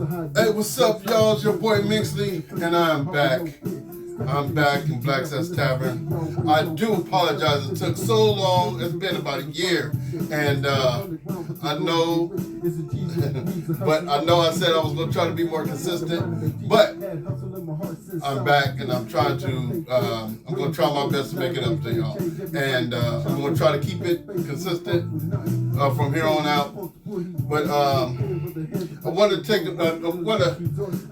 Hey, what's up, y'all? It's your boy Minksly, and I'm back. I'm back in Blackcess Tavern. I do apologize it took so long. It's been about a year, and I know, but I know I said I was going to try to be more consistent, but I'm back, and I'm trying to, I'm going to try my best to make it up to y'all, and I'm going to try to keep it consistent from here on out. But I want to take,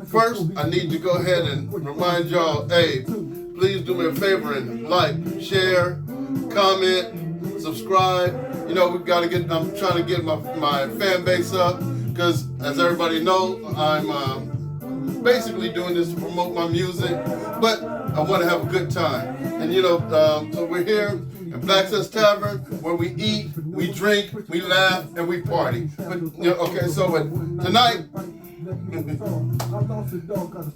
first I need to go ahead and remind y'all, hey, please do me a favor and like, share, comment, subscribe. You know, we've got to get, I'm trying to get my fan base up, because as everybody knows, I'm basically doing this to promote my music, but I want to have a good time. And you know, so we're here in Blackcess Tavern, where we eat, we drink, we laugh, and we party. But you know, okay, so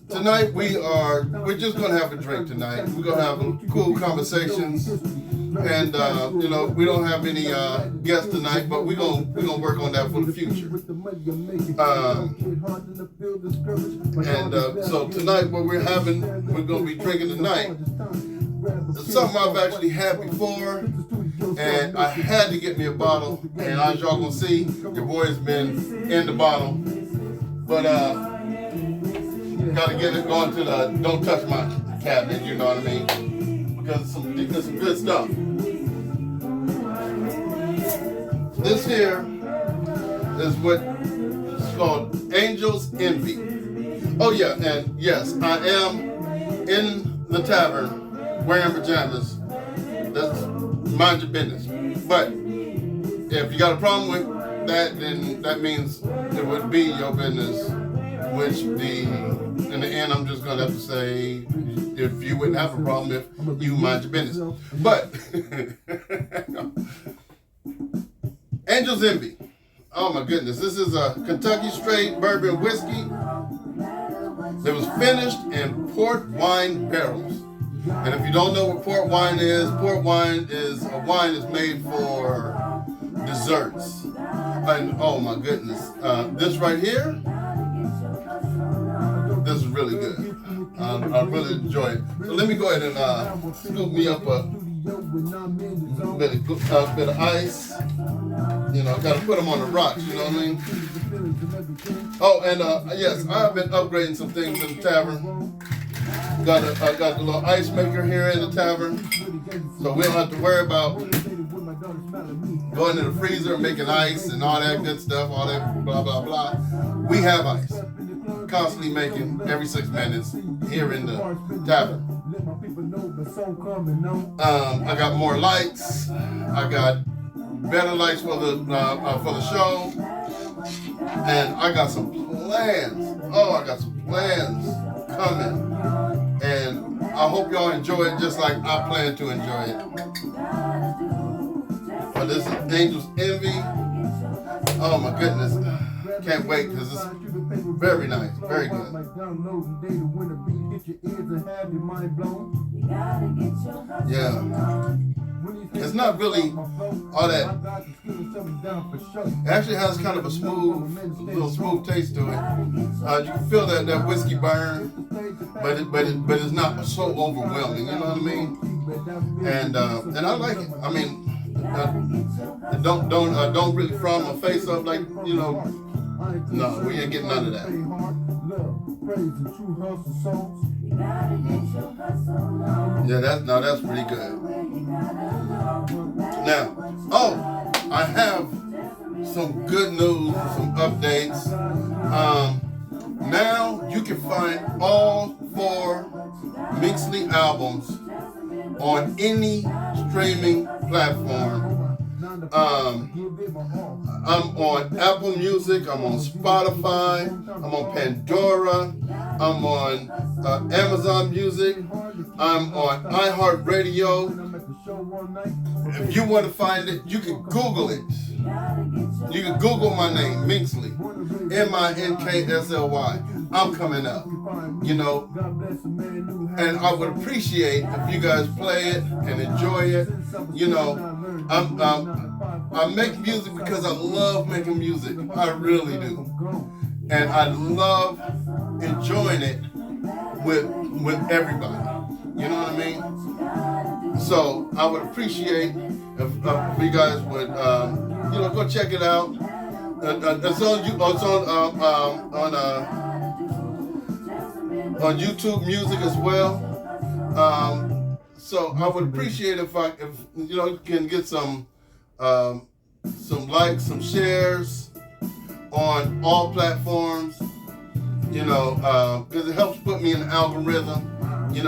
tonight we're just gonna have a drink tonight. We're gonna have cool conversations, and you know, we don't have any guests tonight, but we're gonna work on that for the future. So tonight, what we're gonna be drinking tonight. It's something I've actually had before, and I had to get me a bottle, and as y'all gonna see, your boy's been in the bottle, but gotta get it going to the don't touch my cabinet, you know what I mean, because it's some good stuff. This here is what it's called Angel's Envy. Oh yeah, and yes, I am in the tavern wearing pajamas. That's mind your business. But if you got a problem with that, then that means it would be your business. Which in the end, I'm just gonna have to say, if you wouldn't have a problem if you mind your business. But Angel's Envy. Oh my goodness, this is a Kentucky straight bourbon whiskey that was finished in port wine barrels. And if you don't know what port wine is a wine that's made for desserts. And oh my goodness, this right here, this is really good. I really enjoy it. So let me go ahead and scoop me up a bit of ice. You know, got to put them on the rocks, you know what I mean? Oh, and yes, I've been upgrading some things in the tavern. Got a little ice maker here in the tavern, so we don't have to worry about going to the freezer and making ice and all that good stuff, all that blah, blah, blah. We have ice, constantly making every 6 minutes here in the tavern. I got more lights. I got better lights for the show, and I got some plans. Oh, I got some plans coming. And I hope y'all enjoy it just like I plan to enjoy it. But this is Angel's Envy. Oh my goodness. Can't wait, because it's very nice, very good. Yeah. It's not really all that. It actually has kind of a little smooth taste to it. You can feel that whiskey burn, but it's not so overwhelming. You know what I mean? And I like it. I mean, don't really frown my face up like, you know. No, we ain't getting none of that. Yeah, that's pretty good. Now, I have some good news, some updates. Now you can find all 4 Minksly albums on any streaming platform. I'm on Apple Music, I'm on Spotify, I'm on Pandora, I'm on Amazon Music, I'm on iHeartRadio. If you want to find it, you can Google it. You can Google my name, Minksly, Minksly. I'm coming up, you know, and I would appreciate if you guys play it and enjoy it. You know, I make music because I love making music. I really do. and I love enjoying it with everybody. You know what I mean? So I would appreciate if you guys would go check it out. It's on YouTube Music as well. So I would appreciate if you can get some likes, some shares on all platforms. Because it helps put me in the algorithm. It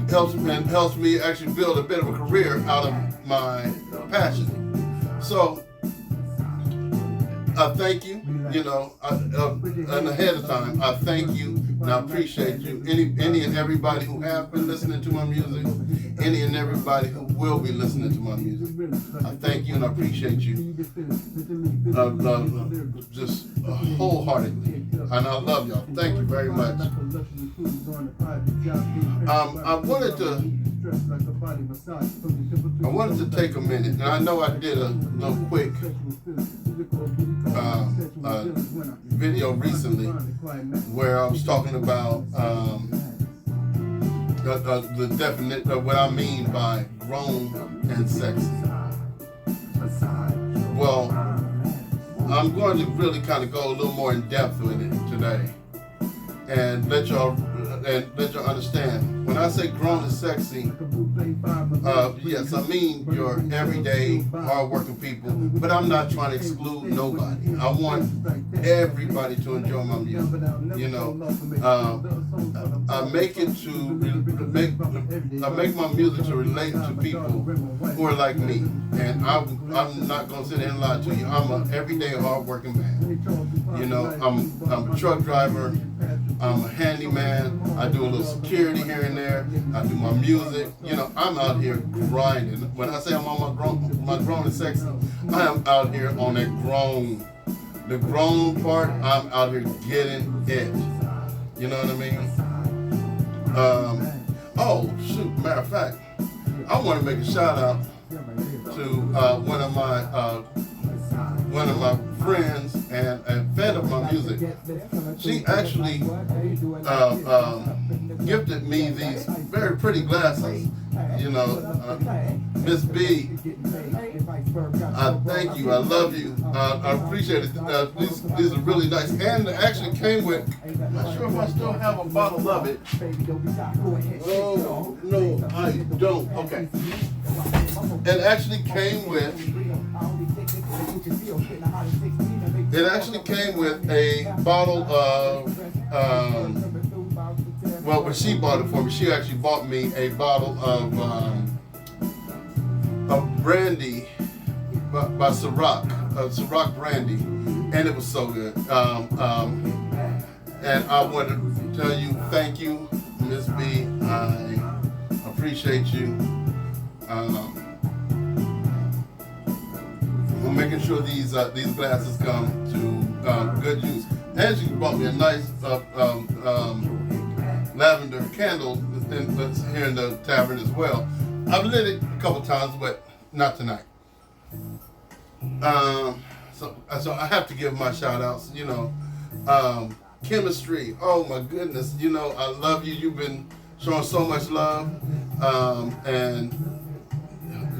helps me actually build a bit of a career out of my passion. So I thank you. And ahead of time, I thank you and I appreciate you. Any and everybody who have been listening to my music, any and everybody who will be listening to my music. I thank you and I appreciate you. Just wholeheartedly. And I love y'all. Thank you very much. I wanted to take a minute, and I know I did a little quick video recently where I was talking about the definition of what I mean by grown and sexy. Well, I'm going to really kind of go a little more in depth with it today and let y'all understand. When I say grown and sexy, yes, I mean your everyday hard-working people, but I'm not trying to exclude nobody. I want everybody to enjoy my music. I make my music to relate to people who are like me, and I'm not gonna sit here and lie to you. I'm an everyday hard-working man. I'm a truck driver. I'm a handyman. I do a little security here and there. I do my music. I'm out here grinding. When I say I'm on my grown and sexy, I am out here on that grown. The grown part, I'm out here getting it. You know what I mean? Oh shoot! Matter of fact, I want to make a shout out to one of my friends and a fan of my music. She actually gifted me these very pretty glasses. Miss B, I thank you. I love you. I appreciate it. These are really nice. And it actually came with, I'm not sure if I still have a bottle of it. Oh, no, I don't. Okay. It actually came with a bottle of, when she bought it for me, she actually bought me a bottle of brandy by Ciroc, Ciroc brandy, and it was so good. And I want to tell you, thank you, Miss B. I appreciate you. We're making sure these glasses come to good use. And she brought me a nice lavender candle that's here in the tavern as well. I've lit it a couple times, but not tonight. So I have to give my shout outs. Chemistry. Oh my goodness. I love you. You've been showing so much love, and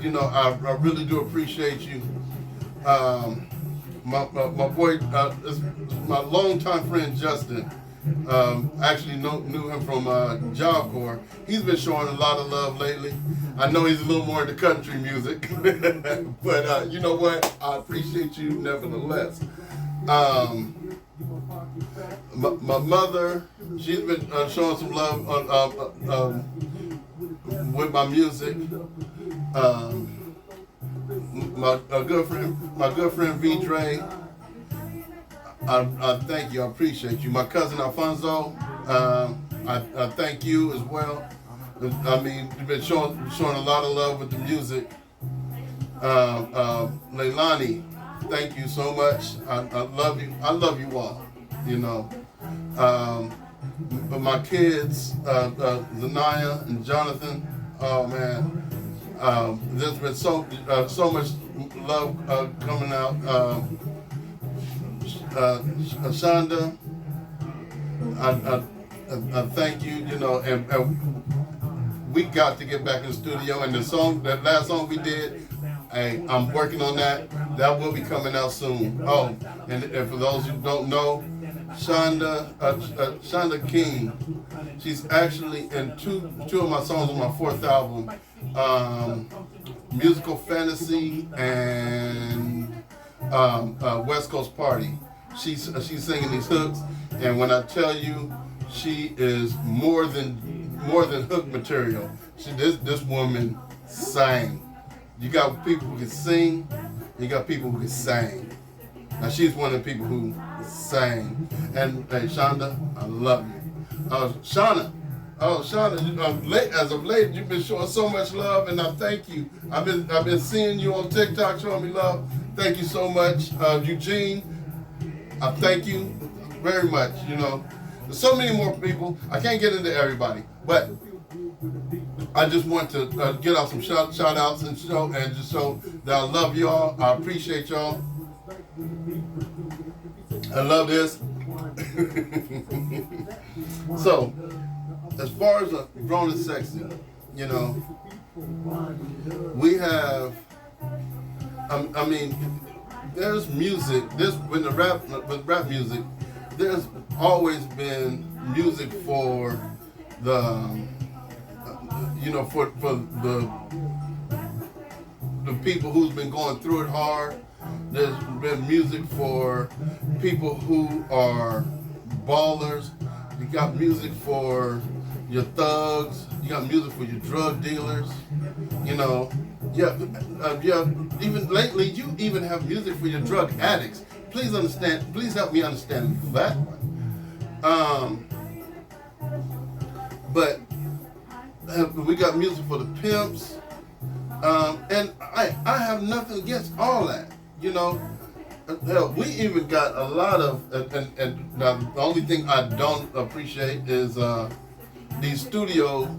I really do appreciate you. My boy, my longtime friend Justin. Actually knew him from Job Corps. He's been showing a lot of love lately. I know he's a little more into country music, but you know what? I appreciate you nevertheless. My mother, she's been showing some love with my music. My good friend V. Dre. I thank you. I appreciate you. My cousin Alfonso, I thank you as well. I mean, you've been showing a lot of love with the music. Leilani, thank you so much. I love you. I love you all. But my kids, Zanaya and Jonathan, oh man, there's been so much love coming out. Shonda, I thank you. You know, and we got to get back in the studio. And the song, that last song we did, I'm working on that. That will be coming out soon. Oh, and for those who don't know, Shonda King, she's actually in two of my songs on my fourth album, Musical Fantasy and West Coast Party. She's singing these hooks, and when I tell you, she is more than hook material. This woman sang. You got people who can sing, you got people who can sing. Now she's one of the people who sang. And hey, Shonda, I love you. Shauna, as of late, you've been showing so much love, and I thank you. I've been seeing you on TikTok showing me love. Thank you so much, Eugene. I thank you very much. You know, there's so many more people. I can't get into everybody, but I just want to get out some shout outs and just show that I love y'all. I appreciate y'all. I love this. So, as far as Grown and Sexy, you know, we have, I mean, there's music, with rap music, there's always been music for the, you know, for the people who's been going through it hard. There's been music for people who are ballers. You got music for your thugs. You got music for your drug dealers. You know, yeah. Even lately, you even have music for your drug addicts. Please understand. Please help me understand that one. But we got music for the pimps, and I have nothing against all that. You know, hell, we even got a lot of, and the only thing I don't appreciate is these studio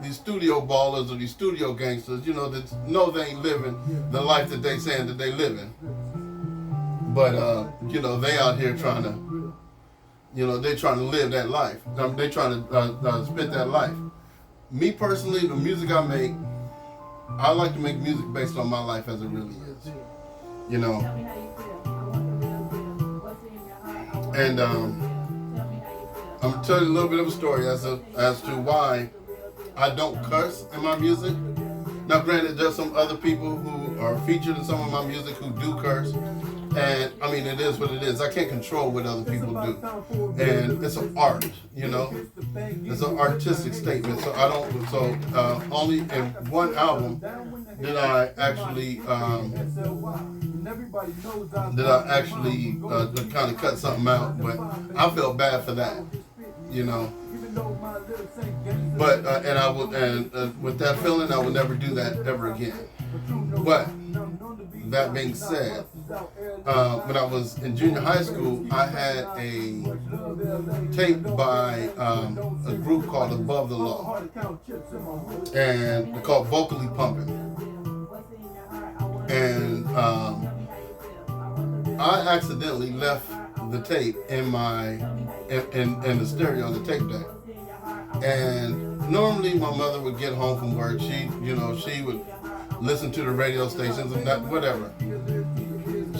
ballers or these studio gangsters. You know, that know they ain't living the life that they saying that they living, but you know, they out here trying to, you know, they trying to live that life. They trying to spit that life. Me personally, the music I make, I like to make music based on my life as it really is. You know, and I'm gonna tell you a little bit of a story as to why I don't curse in my music. Now, granted, there's some other people who are featured in some of my music who do curse, and I mean, it is what it is. I can't control what other people do, and it's an art, you know. It's an artistic statement. So I don't. So only in one album did I actually kind of cut something out, but I felt bad for that, you know. But and I would, and with that feeling, I would never do that ever again. But that being said, when I was in junior high school, I had a tape by a group called Above the Law, and they're called Vocally Pumping. And I accidentally left the tape in the stereo on the tape deck. And normally my mother would get home from work. She would listen to the radio stations and that, whatever.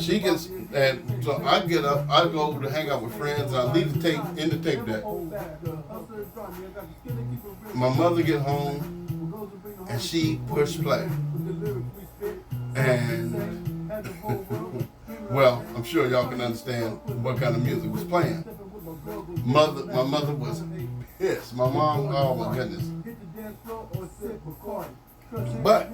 She gets, and so I get up, I go to hang out with friends, and I leave the tape in the tape deck. My mother get home, and she pushed play. And, well, I'm sure y'all can understand what kind of music was playing. My mother was pissed. My mom, oh my goodness. But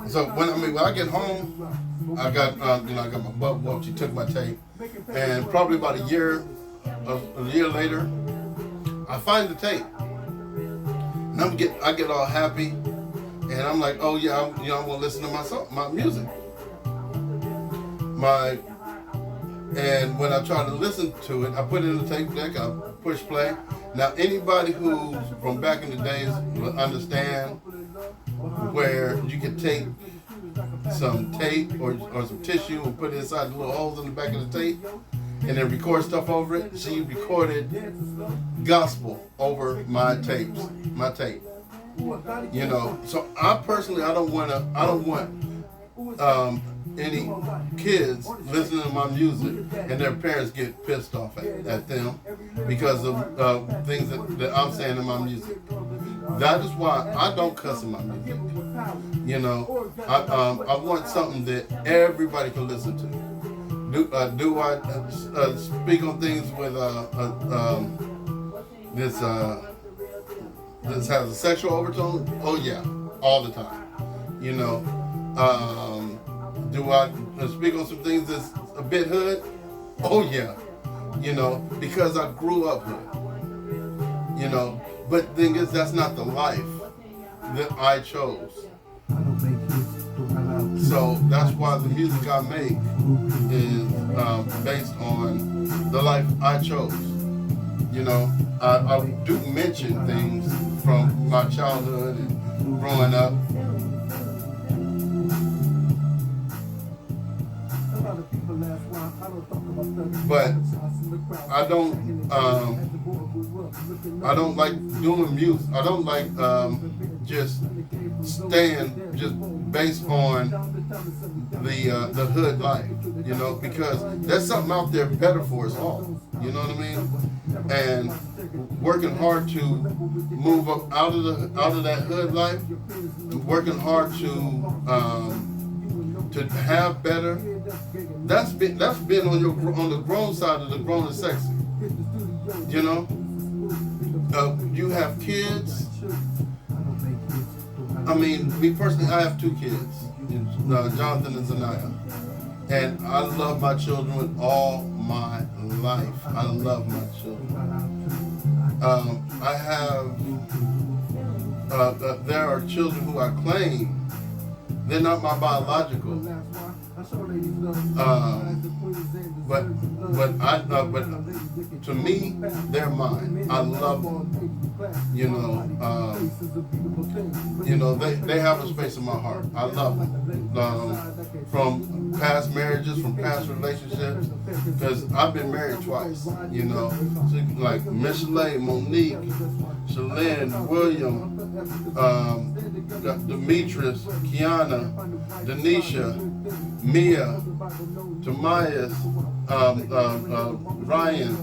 so when I get home, I got I got my butt whooped. She took my tape, and probably about a year later, I find the tape, and I get all happy, and I'm like, oh yeah, I'm gonna listen to my music. And when I try to listen to it, I put it in the tape deck, I push play. Now, anybody who from back in the days will understand where you can take some tape or some tissue and put it inside the little holes in the back of the tape and then record stuff over it. She recorded gospel over my tape. You know, so I personally, I don't want any kids listening to my music and their parents get pissed off at them because of things that I'm saying in my music. That is why I don't cuss in my music. You know, I want something that everybody can listen to. Do I speak on things with this has a sexual overtone? Oh yeah, all the time. You know, do I speak on some things that's a bit hood? Oh yeah, you know, because I grew up hood. You know, but the thing is, that's not the life that I chose. So that's why the music I make is based on the life I chose. You know, I do mention things from my childhood and growing up. But I don't like doing music. I don't like just staying just based on the hood life, you know, because there's something out there better for us all. You know what I mean? And working hard to move up out of that hood life, working hard to have better. That's been on the grown side of the grown and sexy. You know, you have kids. I mean, me personally, I have 2 kids, Jonathan and Zanaya, and I love my children with all my life. I love my children. I have. There are children who I claim they're not my biological. But to me, they're mine. I love them. You know, they have a space in my heart. I love them. From past marriages, from past relationships, because I've been married twice. You know, so like Minksly, Monique, Shalyn, William, Demetrius, Kiana, Denisha, Mia, Tomias, Ryan.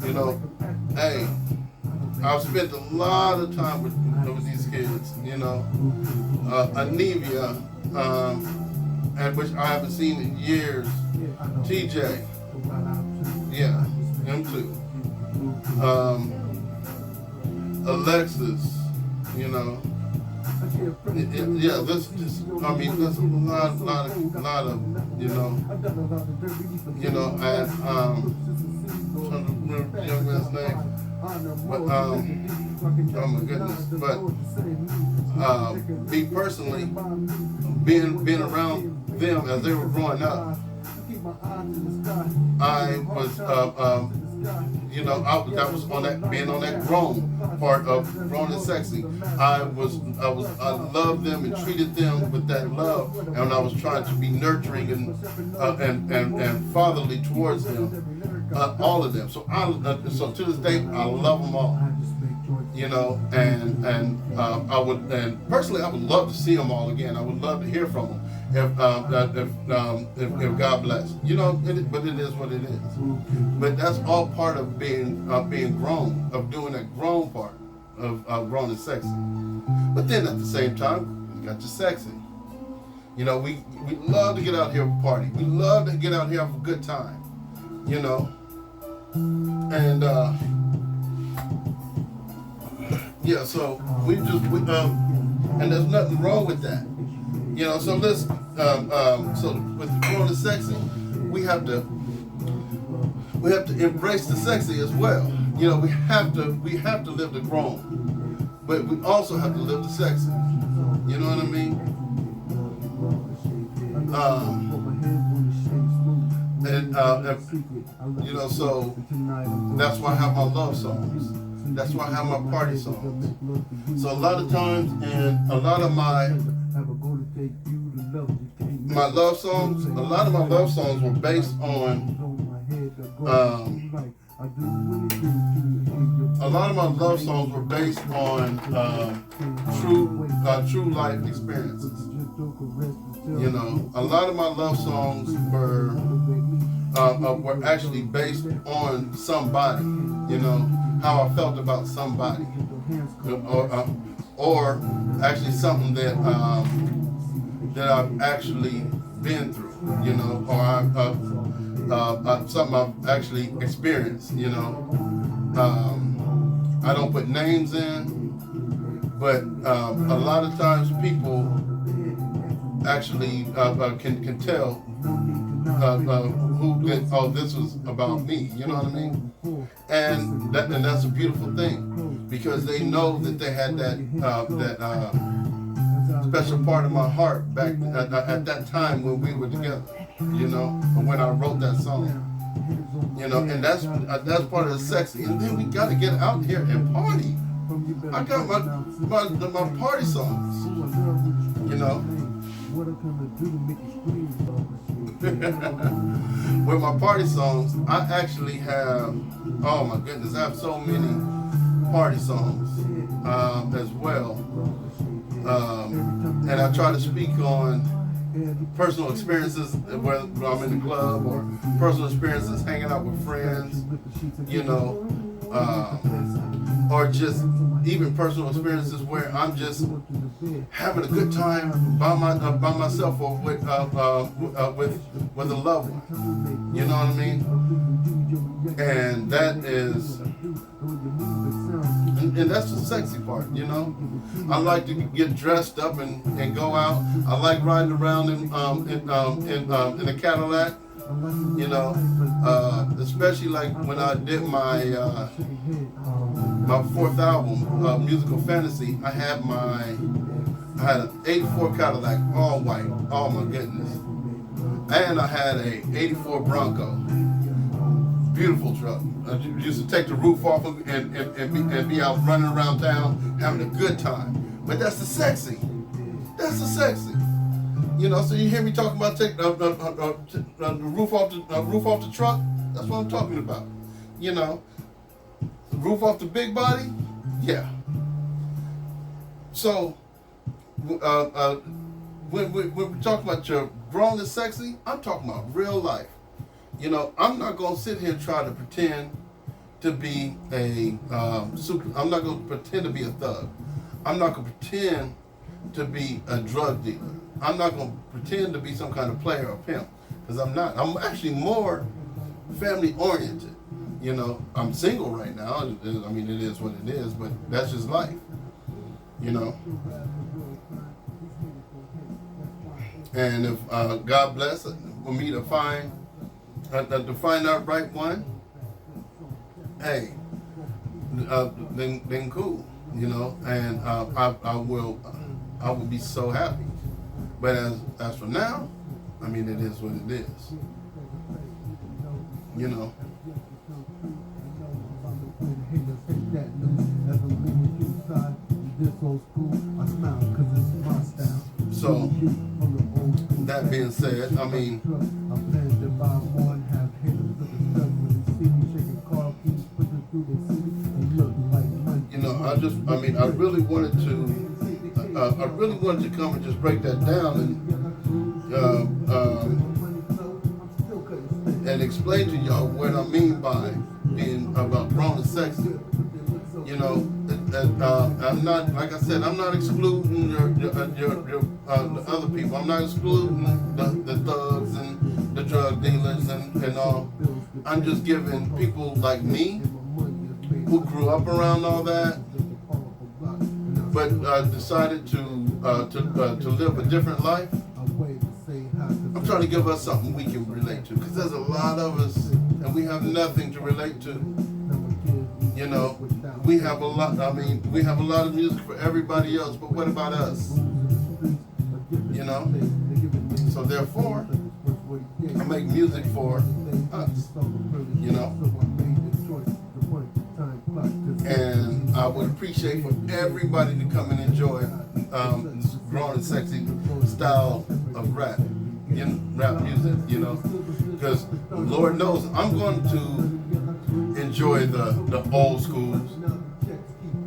You know, hey, I've spent a lot of time with these kids. You know, Anivia, and which I haven't seen in years. TJ, yeah, him too. Alexis, you know. Yeah, there's a lot of, you know, and I'm trying to remember the young man's name, but oh my goodness, but me personally, being around them as they were growing up, I was you know, that was on that being on that grown part of grown and sexy. I loved them and treated them with that love, and I was trying to be nurturing and fatherly towards them, all of them. So so to this day, I love them all. You know, and personally, I would love to see them all again. I would love to hear from them. If God bless, you know, but it is what it is. But that's all part of being grown, of doing that grown part of grown and sexy. But then at the same time, you got your sexy. You know, we love to get out here and party. We love to get out here and have a good time. You know, and yeah, so and there's nothing wrong with that. You know, so let's so with grown and sexy, we have to embrace the sexy as well. You know, we have to live the grown, but we also have to live the sexy. You know what I mean? You know, so that's why I have my love songs. That's why I have my party songs. So a lot of times, and a lot of my my love songs, a lot of my love songs were based on a lot of my love songs were based on true life experiences. You know, a lot of my love songs were actually based on somebody. You know, how I felt about somebody, or actually something that I've actually been through. You know, or something I've actually experienced. You know. I don't put names in, but a lot of times people actually can tell who did. Oh, this was about me. You know what I mean? And that's a beautiful thing, because they know that they had that special part of my heart back at that time when we were together. You know, when I wrote that song. You know, and that's part of the sexy. And then we got to get out here and party. I got my party songs. You know, with my party songs, I actually have. Oh my goodness, I have so many party songs as well, and I try to speak on personal experiences, whether I'm in the club, or personal experiences hanging out with friends, you know, or just even personal experiences where I'm just having a good time by myself, or with a loved one. You know what I mean? And that is. And that's the sexy part, you know. I like to get dressed up and go out. I like riding around in a Cadillac, you know. Especially like when I did my fourth album, Musical Fantasy. I had an '84 Cadillac, all white. Oh my goodness! And I had a '84 Bronco. Beautiful truck. I used to take the roof off and be out running around town having a good time. But that's the sexy. That's the sexy. You know. So you hear me talking about taking the roof off the truck. That's what I'm talking about. You know, the roof off the big body. Yeah. So when we're talking about your grown and sexy, I'm talking about real life. You know, I'm not going to sit here and try to pretend to be I'm not going to pretend to be a thug. I'm not going to pretend to be a drug dealer. I'm not going to pretend to be some kind of player or pimp, because I'm not. I'm actually more family oriented. You know, I'm single right now. I mean, it is what it is, but that's just life. You know. And if God bless for me to find that right one, hey, then cool, you know, and I will be so happy. But as for now, I mean, it is what it is, you know. So that being said, I mean, you know, I really wanted to come and just break that down and explain to y'all what I mean by being about grown and sexy. You know, I'm not, like I said, I'm not excluding the other people. I'm not excluding the thugs and the drug dealers and all. I'm just giving people like me, who grew up around all that, but decided to live a different life. I'm trying to give us something we can relate to, because there's a lot of us and we have nothing to relate to. You know, we have a lot of music for everybody else, but what about us? You know? So therefore, I make music for us. You know? And I would appreciate for everybody to come and enjoy this grown and sexy style of rap, rap music, because Lord knows I'm going to enjoy the old schools.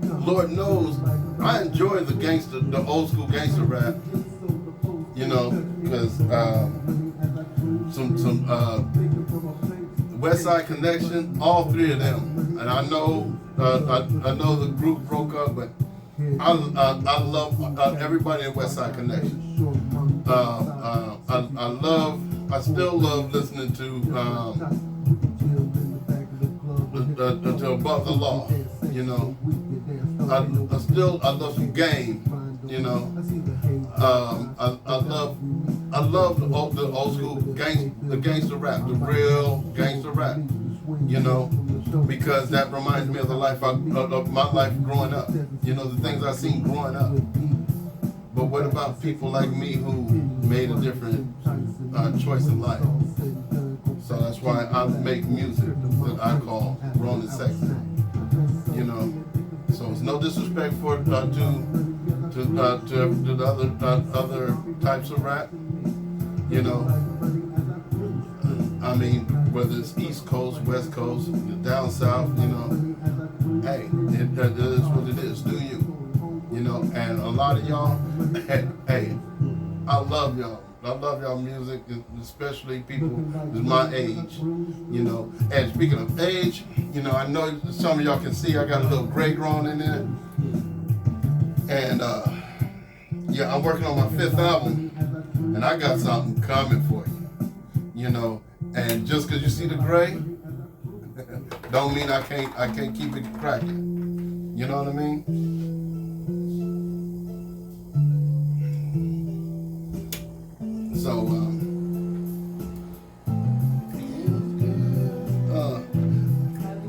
Lord knows I enjoy the old school gangster rap, because some West Side Connection, all three of them, and I know the group broke up, but I love everybody in West Side Connection. I still love listening to Above the Law. I love some Game. I love the old school gangster rap, the real gangster rap. Because that reminds me of the life of my life growing up. The things I seen growing up. But what about people like me who made a different choice in life? So that's why I make music that I call grown and sexy. So it's no disrespect to the other types of rap. I mean, whether it's East Coast, West Coast, down South, hey, it is what it is. Do you? And a lot of y'all, hey, I love y'all. I love y'all music, especially people who's my age, And speaking of age, I know some of y'all can see I got a little gray growing in there. And, I'm working on my 5th album, and I got something coming for you, And just because you see the gray, don't mean I can't keep it cracking. You know what I mean? So,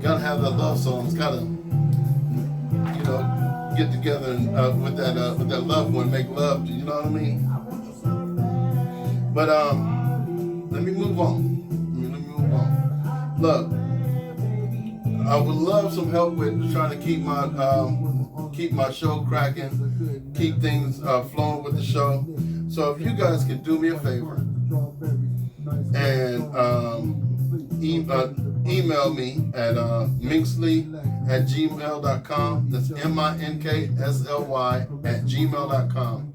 gotta have that love songs. Gotta, get together and with that loved one, make love. You know what I mean? But let me move on. Look, I would love some help with trying to keep my show cracking, keep things flowing with the show. So if you guys can do me a favor and email me at minksly@gmail.com. That's minksly@gmail.com.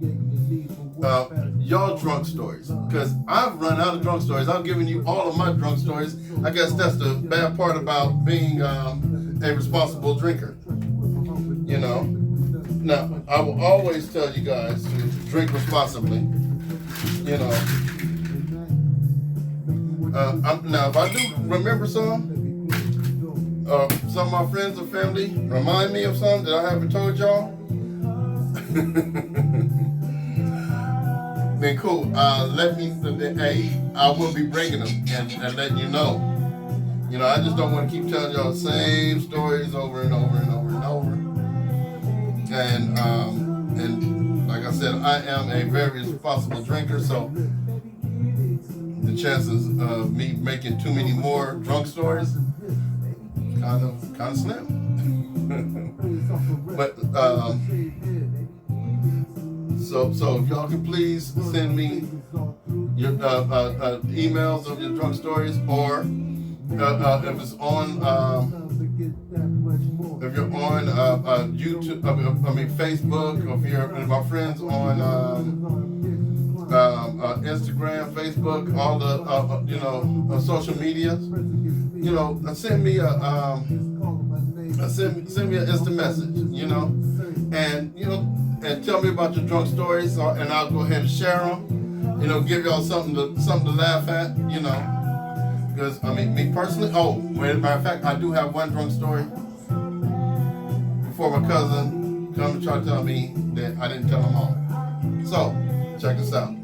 Y'all drunk stories, because I've run out of drunk stories. I've given you all of my drunk stories. I guess that's the bad part about being a responsible drinker. Now, I will always tell you guys to drink responsibly. Now, if I do remember some of my friends or family remind me of some that I haven't told y'all, then cool. Let me. Hey, I will be bringing them and letting you know. I just don't want to keep telling y'all the same stories over and over and over and over. And like I said, I am a very responsible drinker, so the chances of me making too many more drunk stories kind of slim. But so if y'all can please send me your emails of your drunk stories, or if it's on if you're on YouTube, Facebook, or if you're my friends on Instagram, Facebook, all the social media, send me send me an instant message, and tell me about your drunk stories, and I'll go ahead and share them. Give y'all something to laugh at, because me personally. Oh, matter of fact, I do have one drunk story. Before my cousin come and try to tell me that I didn't tell him all. So, check this out.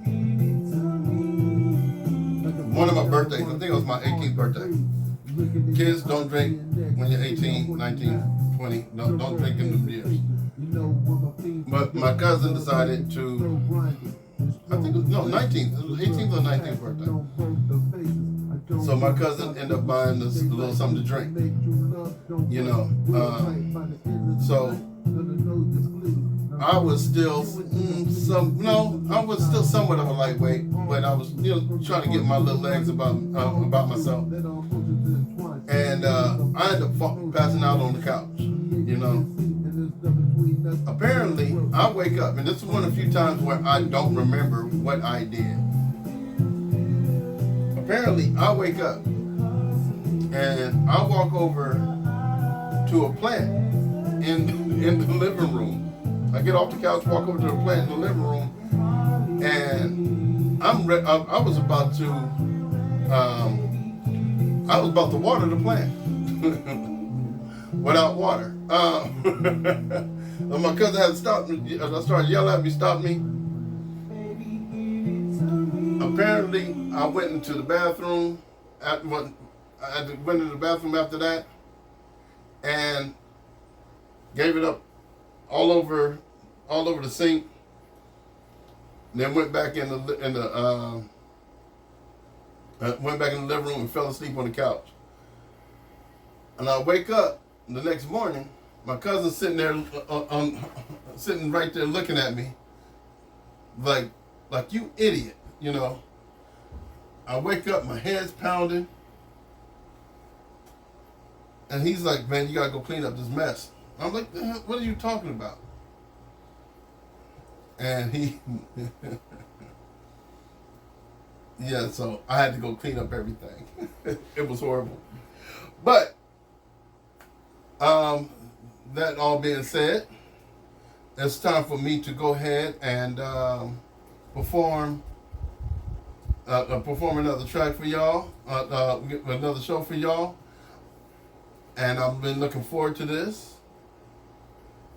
One of my birthdays, I think it was my 18th birthday. Kids, don't drink when you're 18, 19, 20. Don't drink in the years. But my cousin decided to, I think it was, 19th. It was 18th or 19th birthday. So my cousin ended up buying us a little something to drink. So I was still I was still somewhat of a lightweight, but I was trying to get my little legs about myself, and I ended up passing out on the couch. Apparently, I wake up, and this is one of the few times where I don't remember what I did. Apparently, I wake up, and I walk over to a plant in the living room. I get off the couch, walk over to the plant in the living room, and I was about to water the plant without water. My cousin had to stop me. I started yelling at me, stop me. Apparently, I went into the bathroom. I went into the bathroom after that, and gave it up all over the sink. Then went back in the living room and fell asleep on the couch. And I wake up the next morning. My cousin's sitting there, sitting right there looking at me, like you idiot, I wake up, my head's pounding, and he's like, "Man, you gotta go clean up this mess." I'm like, "What are you talking about?" And he, yeah, so I had to go clean up everything. It was horrible, but that all being said, it's time for me to go ahead and perform another track for y'all, another show for y'all, and I've been looking forward to this.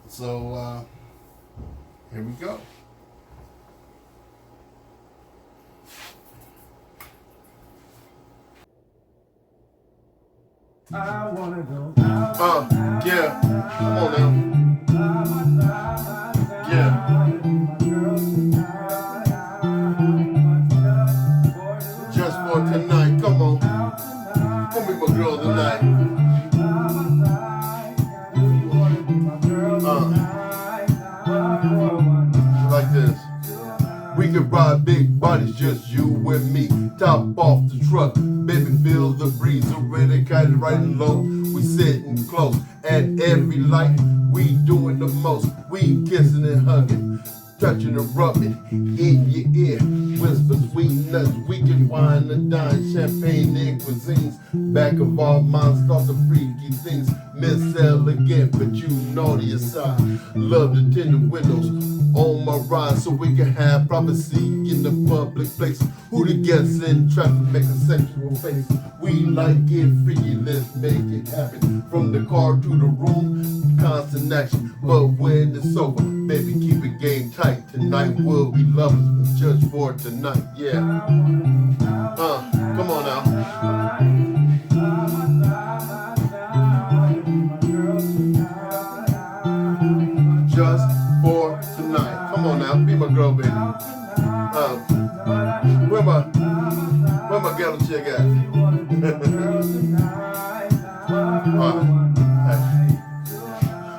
So here we go. I wanna go out. Yeah. Come on now. Yeah. Just for tonight. Come on. Come be my girl tonight. Like this. We can ride big bodies, just you and me. Top off the truck, baby, feel the breeze. Already kind of riding low, we sitting close. At every light, we doing the most. We kissing and hugging, touching and rubbing in your ear. Whisper sweet nuts, we can wine and dine. Champagne and cuisines, back of our minds, thoughts of freaky things. Miss elegant, but you naughty aside. Love the tinted windows on my ride, so we can have privacy in the public place. Who the gets in traffic make a sexual face? We like it freaky, let's make it happen. From the car to the room, constant action. But when it's over, baby, keep it game tight. Tonight we'll be lovers, but just for tonight, yeah. Come on now. Just for tonight. Come on now, be my girl, baby. Where my ghetto chick at?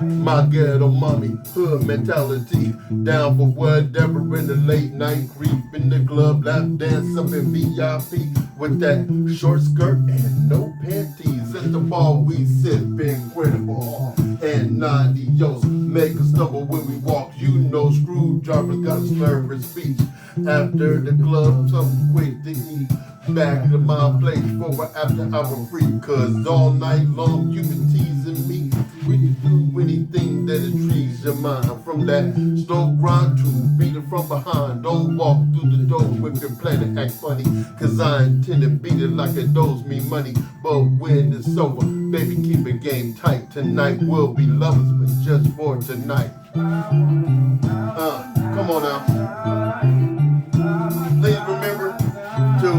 My ghetto mommy, hood mentality. Down for whatever in the late night creep. In the club, lap dance up in VIP. With that short skirt and no panties. At the bar we sit, incredible. And 90-os make us stumble when we walk. You know screwdrivers got a slur his speech. After the club, something quick to eat. Back to my place for an after hour free. Cause all night long you been teasing me. We can do anything that intrigues your mind. From that slow grind to beat it from behind. Don't walk through the door with your plan to act funny. Cause I intend to beat it like it owes me money. But when it's over, baby, keep it game tight. Tonight we'll be lovers, but just for tonight. Come on now. Please remember to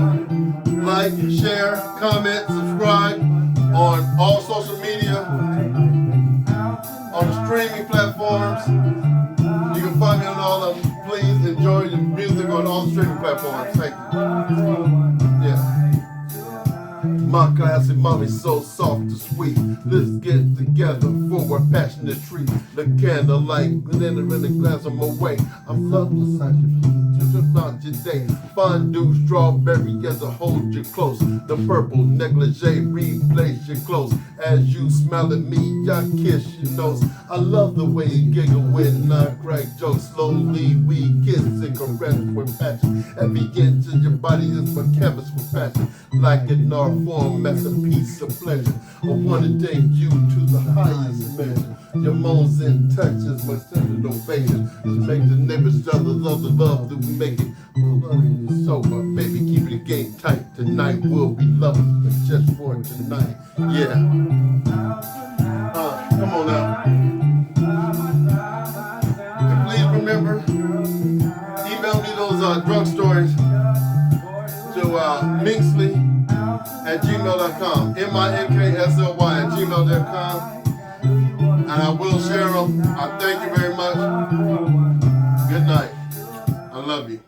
like, share, comment, subscribe on all social media, on the streaming platforms. You can find me on all of them. Please enjoy the music on all the streaming platforms. Thank you. Yeah. My classy mommy so soft and sweet. Let's get together for a passionate treat. The candlelight glitter in the glass on my way. I'm loving beside you. About your day, fondue strawberry as I hold you close. The purple negligee replace your clothes. As you smile at me, I kiss your nose. I love the way you giggle when I crack jokes. Slowly we kiss and caress with passion. Every inch of your body is my canvas with passion. Like an art form as a piece of pleasure. I wanna take you to the highest measure. Your moans and touches my standard ovation. To make the neighbors jealous of the love that we make it. So, but baby, keep the game tight. Tonight we'll be lovers, but just for tonight. Yeah. Come on now. And please remember, email me those drug stories to Minksly at gmail.com. MINKSLY at gmail.com. And I will share them. I thank you very much. Good night. I love you.